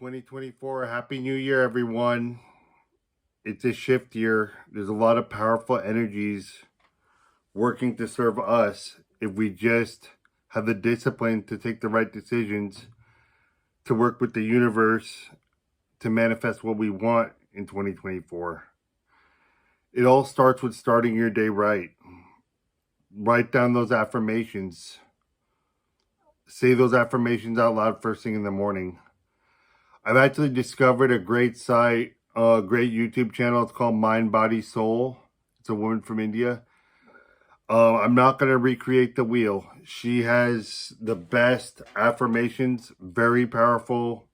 2024. Happy New Year, everyone. It's a shift year. There's a lot of powerful energies working to serve us if we just have the discipline to take the right decisions, to work with the universe, to manifest what we want in 2024. It all starts with starting your day right. Write down those affirmations. Say those affirmations out loud first thing in the morning. I've actually discovered a great site, a great YouTube channel. It's called Mind, Body, Soul. It's a woman from India. I'm not going to recreate the wheel. She has the best affirmations, very powerful.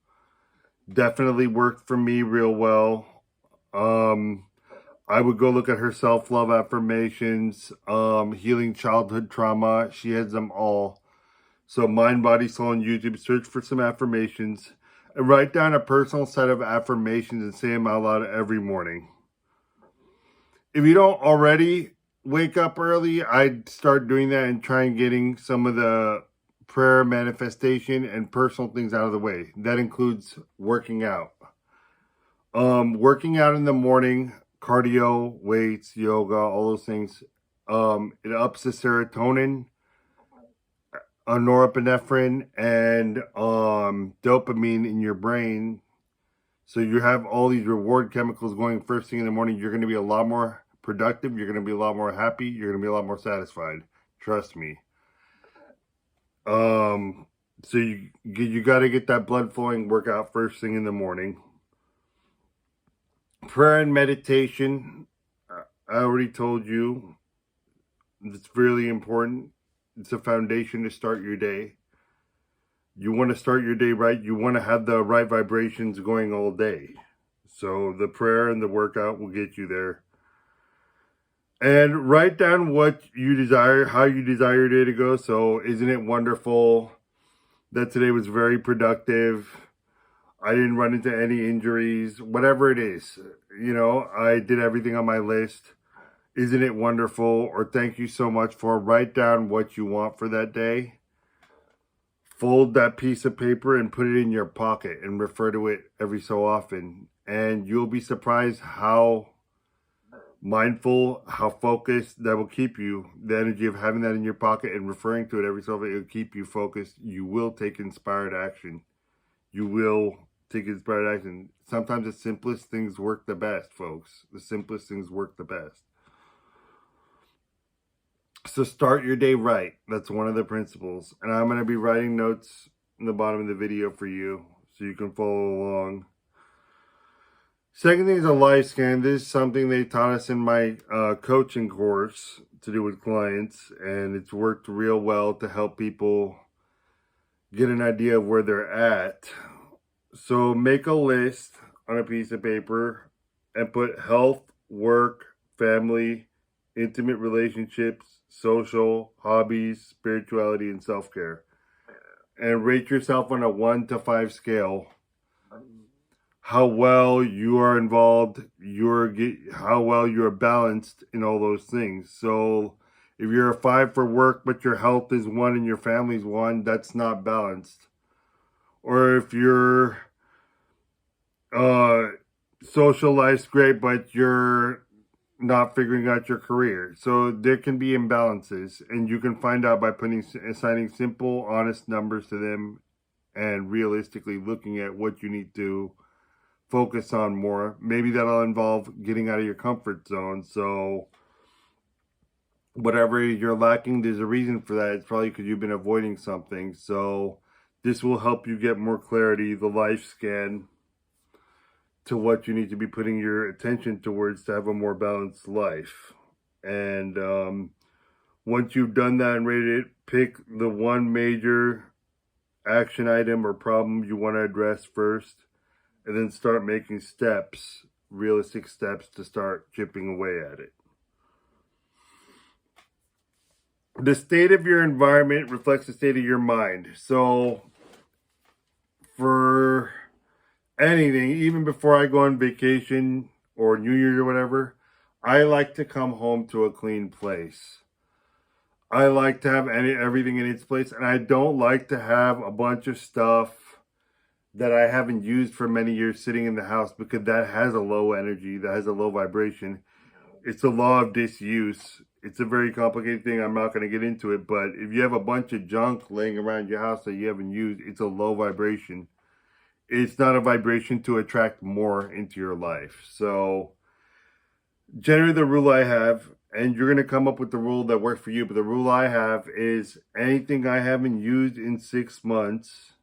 Definitely worked for me real well. I would go look at her self-love affirmations, healing childhood trauma. She has them all. So Mind, Body, Soul on YouTube. Search for some affirmations. And write down a personal set of affirmations and say them out loud every morning. If you don't already wake up early, I'd start doing that and try and getting some of the prayer, manifestation, and personal things out of the way. That includes working out. Working out in the morning, cardio, weights, yoga, all those things. It ups the serotonin, norepinephrine, and dopamine in your brain. So you have all these reward chemicals going first thing in the morning. You're going to be a lot more productive. You're going to be a lot more happy. You're going to be a lot more satisfied. Trust me. So you got to get that blood flowing, workout first thing in the morning. Prayer and meditation. I already told you. It's really important. It's a foundation to start your day. You want to start your day right. You want to have the right vibrations going all day. So the prayer and the workout will get you there. And write down what you desire, how you desire your day to go. So isn't it wonderful that today was very productive? I didn't run into any injuries, whatever it is. You know, I did everything on my list. Isn't it wonderful? Or thank you so much for. Write down what you want for that day. Fold that piece of paper and put it in your pocket and refer to it every so often. And you'll be surprised how mindful, how focused that will keep you. The energy of having that in your pocket and referring to it every so often, it'll keep you focused. You will take inspired action. You will take inspired action. Sometimes the simplest things work the best, folks. The simplest things work the best. So start your day right. That's one of the principles. And I'm going to be writing notes in the bottom of the video for you so you can follow along. Second thing is a life scan. This is something they taught us in my coaching course to do with clients. And it's worked real well to help people get an idea of where they're at. So make a list on a piece of paper and put health, work, family, intimate relationships, social, hobbies, spirituality, and self-care. And rate yourself on a 1 to 5 scale. How well you are involved, how well you're balanced in all those things. So if you're a 5 for work, but your health is 1 and your family's 1, that's not balanced. Or if your social life's great, but you're not figuring out your career. So there can be imbalances, and you can find out by assigning simple, honest numbers to them and realistically looking at what you need to focus on more. Maybe that'll involve getting out of your comfort zone. So whatever you're lacking, there's a reason for that. It's probably because you've been avoiding something. So this will help you get more clarity, the life scan, to what you need to be putting your attention towards to have a more balanced life. And once you've done that and rated it, pick the one major action item or problem you want to address first, and then start making steps, realistic steps to start chipping away at it. The state of your environment reflects the state of your mind. So for anything, even before I go on vacation or New Year's or whatever, I like to come home to a clean place. I like to have everything in its place, and I don't like to have a bunch of stuff that I haven't used for many years sitting in the house because that has a low energy, that has a low vibration. It's a law of disuse. It's a very complicated thing. I'm not going to get into it, but if you have a bunch of junk laying around your house that you haven't used, it's a low vibration. It's not a vibration to attract more into your life. So, generally, the rule I have, and you're going to come up with the rule that works for you, but the rule I have is anything I haven't used in 6 months,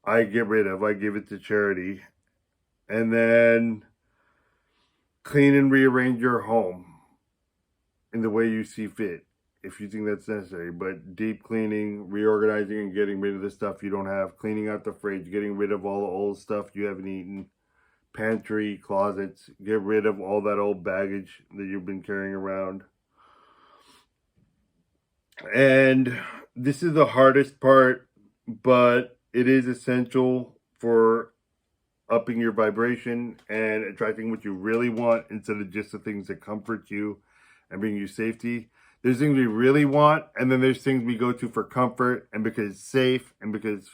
I get rid of. I give it to charity. And then clean and rearrange your home in the way you see fit, if you think that's necessary. But deep cleaning, reorganizing, and getting rid of the stuff you don't have, cleaning out the fridge, getting rid of all the old stuff you haven't eaten, pantry, closets, get rid of all that old baggage that you've been carrying around. And this is the hardest part, but it is essential for upping your vibration and attracting what you really want instead of just the things that comfort you and bring you safety. There's things we really want, and then there's things we go to for comfort and because it's safe and because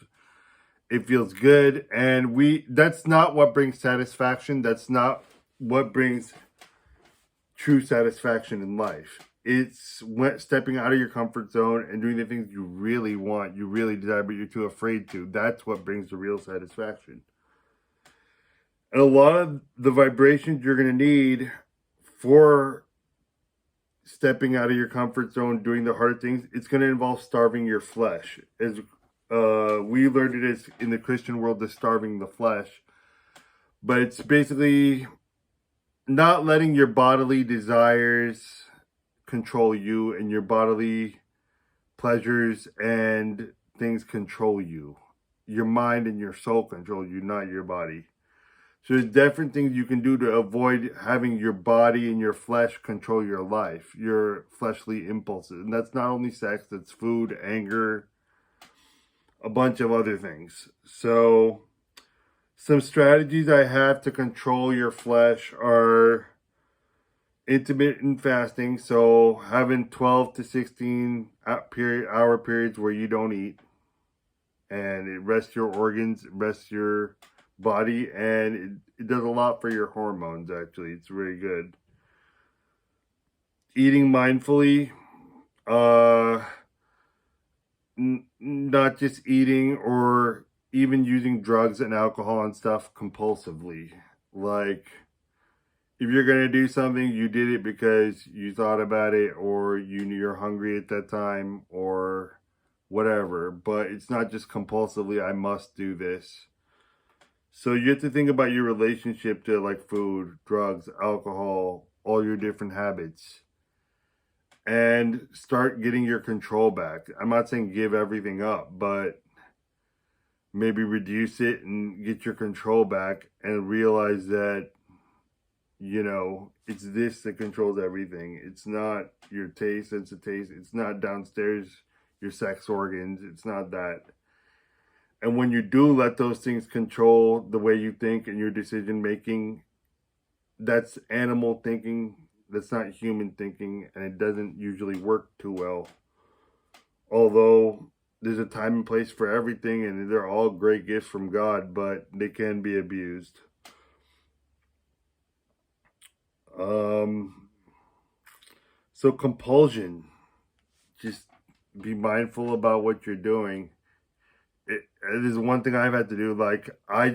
it feels good. And that's not what brings satisfaction. That's not what brings true satisfaction in life. It's stepping out of your comfort zone and doing the things you really want, you really desire, but you're too afraid to. That's what brings the real satisfaction. And a lot of the vibrations you're going to need for stepping out of your comfort zone, doing the hard things, it's going to involve starving your flesh. As we learned it as in the Christian world, as starving the flesh. But it's basically not letting your bodily desires control you and your bodily pleasures and things control you. Your mind and your soul control you, not your body. So there's different things you can do to avoid having your body and your flesh control your life, your fleshly impulses. And that's not only sex, that's food, anger, a bunch of other things. So some strategies I have to control your flesh are intermittent fasting. So having 12 to 16 hour periods where you don't eat. And it rests your organs, it rests your body, and it does a lot for your hormones. Actually, it's really good. Eating mindfully, not just eating or even using drugs and alcohol and stuff compulsively. Like, if you're going to do something, you did it because you thought about it, or you knew you're hungry at that time, or whatever. But it's not just compulsively, I must do this. So you have to think about your relationship to like food, drugs, alcohol, all your different habits, and start getting your control back. I'm not saying give everything up, but maybe reduce it and get your control back and realize that, it's this that controls everything. It's not your taste, it's a taste. It's not downstairs, your sex organs. It's not that. And when you do let those things control the way you think and your decision making, that's animal thinking. That's not human thinking, and it doesn't usually work too well. Although there's a time and place for everything, and they're all great gifts from God, but they can be abused. So compulsion, just be mindful about what you're doing. It is one thing I've had to do. Like, I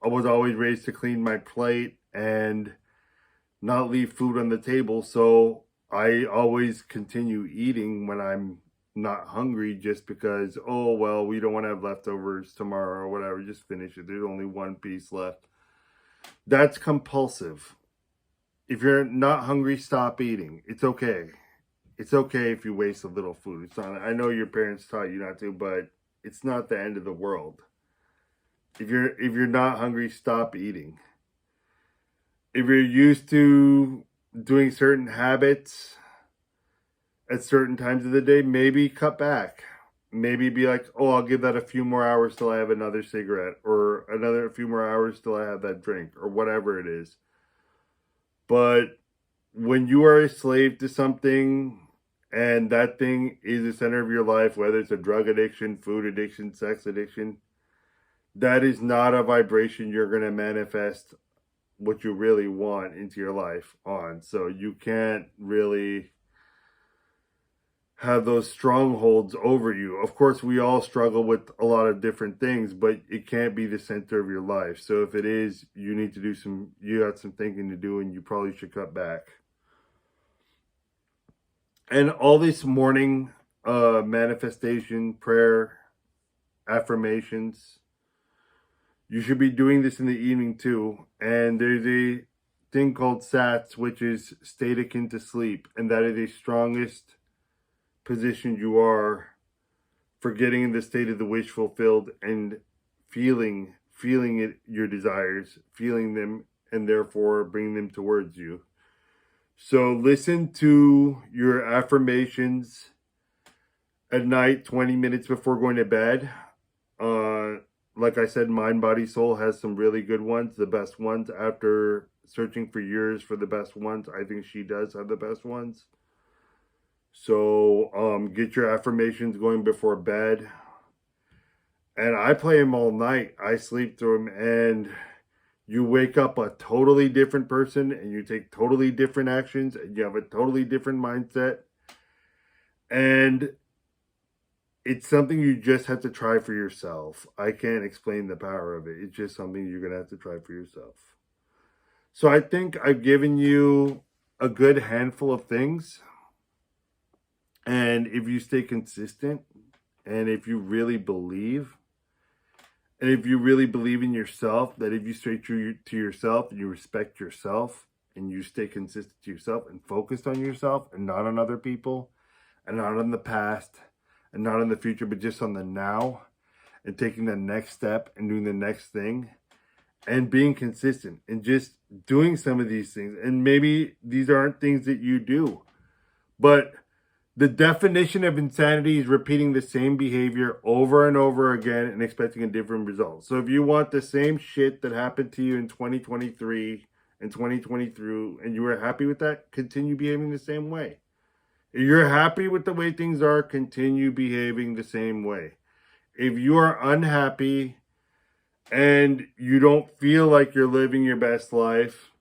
was always raised to clean my plate and not leave food on the table. So I always continue eating when I'm not hungry, just because, oh, well, we don't want to have leftovers tomorrow or whatever. Just finish it. There's only one piece left. That's compulsive. If you're not hungry, stop eating. It's okay. It's okay if you waste a little food. It's not, I know your parents taught you not to, but it's not the end of the world. If you're not hungry, stop eating. If you're used to doing certain habits at certain times of the day, maybe cut back. Maybe be like, oh, I'll give that a few more hours till I have another cigarette, or a few more hours till I have that drink, or whatever it is. But when you are a slave to something, and that thing is the center of your life, whether it's a drug addiction, food addiction, sex addiction, that is not a vibration you're going to manifest what you really want into your life on. So you can't really have those strongholds over you. Of course, we all struggle with a lot of different things, but it can't be the center of your life. So if it is, you need to do you got some thinking to do, and you probably should cut back. And all this morning manifestation, prayer, affirmations, you should be doing this in the evening too. And there's a thing called SATS, which is state akin to sleep. And that is the strongest position you are for getting in the state of the wish fulfilled and feeling it, your desires, feeling them, and therefore bring them towards you. So listen to your affirmations at night, 20 minutes before going to bed. Like I said, Mind, Body, Soul has some really good ones, the best ones. After searching for years for the best ones, I think she does have the best ones. So get your affirmations going before bed. And I play them all night. I sleep through them, and you wake up a totally different person, and you take totally different actions, and you have a totally different mindset. And it's something you just have to try for yourself. I can't explain the power of it. It's just something you're going to have to try for yourself. So I think I've given you a good handful of things. And if you stay consistent, and if you really believe, and if you really believe in yourself, that if you stay true to yourself and you respect yourself and you stay consistent to yourself and focused on yourself and not on other people and not on the past and not on the future, but just on the now, and taking the next step and doing the next thing and being consistent and just doing some of these things. And maybe these aren't things that you do, but the definition of insanity is repeating the same behavior over and over again and expecting a different result. So if you want the same shit that happened to you in 2023 and 2022 and you were happy with that, continue behaving the same way. If you're happy with the way things are, continue behaving the same way. If you are unhappy and you don't feel like you're living your best life,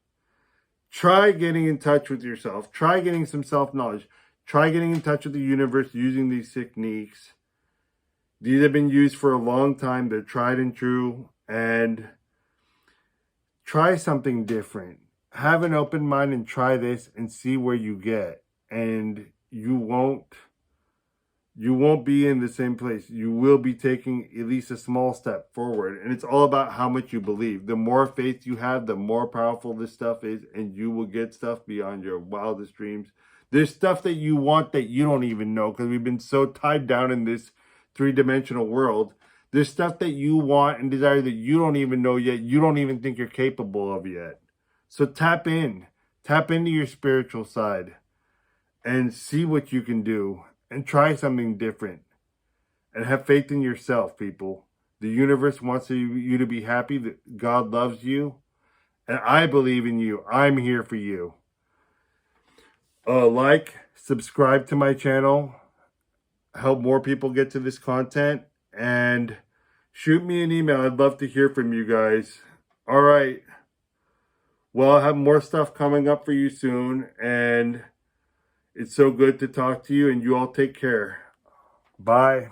try getting in touch with yourself. Try getting some self-knowledge. Try getting in touch with the universe using these techniques. These have been used for a long time. They're tried and true. And try something different. Have an open mind and try this and see where you get. And you won't be in the same place. You will be taking at least a small step forward. And it's all about how much you believe. The more faith you have, the more powerful this stuff is. And you will get stuff beyond your wildest dreams. There's stuff that you want that you don't even know, because we've been so tied down in this three-dimensional world. There's stuff that you want and desire that you don't even know yet. You don't even think you're capable of yet. So tap in. Tap into your spiritual side and see what you can do and try something different. And have faith in yourself, people. The universe wants you to be happy. That God loves you. And I believe in you. I'm here for you. Subscribe to my channel, help more people get to this content, and shoot me an email. I'd love to hear from you guys. All right. Well, I'll have more stuff coming up for you soon, and it's so good to talk to you, and you all take care. Bye.